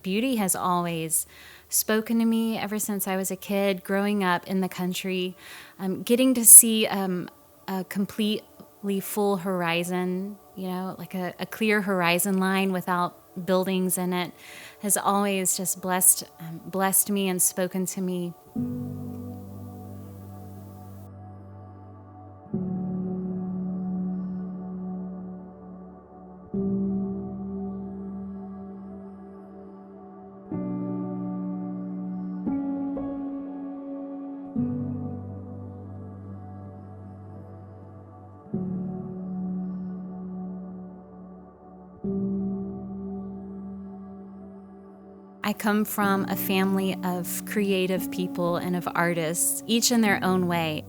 Beauty has always spoken to me ever since I was a kid, growing up in the country, getting to see a completely full horizon, like a clear horizon line without buildings in it, has always just blessed me and spoken to me. I come from a family of creative people and of artists, each in their own way.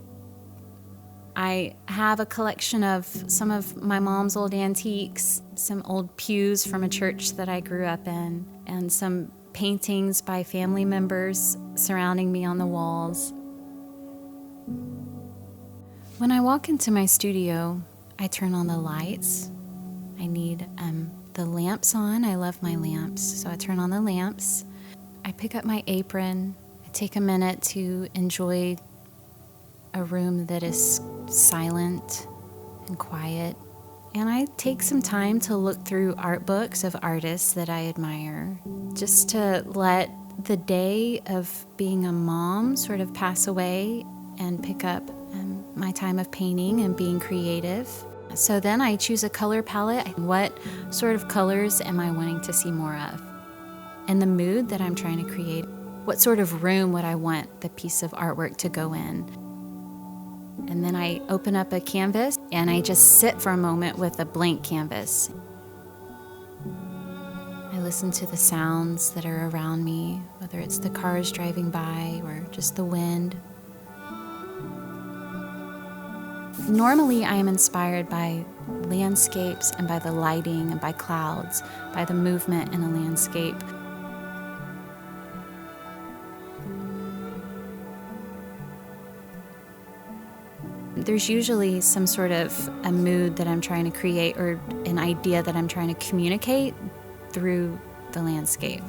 I have a collection of some of my mom's old antiques, some old pews from a church that I grew up in, and some paintings by family members surrounding me on the walls. When I walk into my studio, I turn on the lights. I need the lamps on. I love my lamps, so I turn on the lamps. I pick up my apron. I take a minute to enjoy a room that is silent and quiet. And I take some time to look through art books of artists that I admire, just to let the day of being a mom sort of pass away and pick up my time of painting and being creative. So then I choose a color palette. What sort of colors am I wanting to see more of? And the mood that I'm trying to create. What sort of room would I want the piece of artwork to go in? And then I open up a canvas and I just sit for a moment with a blank canvas. I listen to the sounds that are around me, whether it's the cars driving by or just the wind. Normally, I am inspired by landscapes and by the lighting and by clouds, by the movement in a landscape. There's usually some sort of a mood that I'm trying to create or an idea that I'm trying to communicate through the landscape.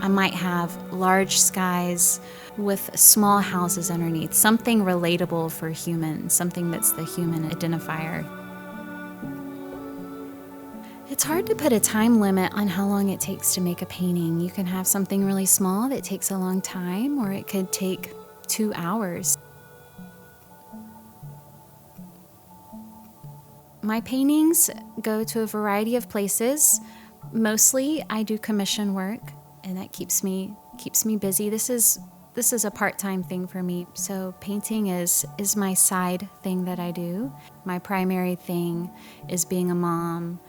I might have large skies with small houses underneath, something relatable for humans, something that's the human identifier. It's hard to put a time limit on how long it takes to make a painting. You can have something really small that takes a long time, or it could take 2 hours. My paintings go to a variety of places. Mostly I do commission work, and that keeps me busy. This is a part-time thing for me. So painting is my side thing that I do. My primary thing is being a mom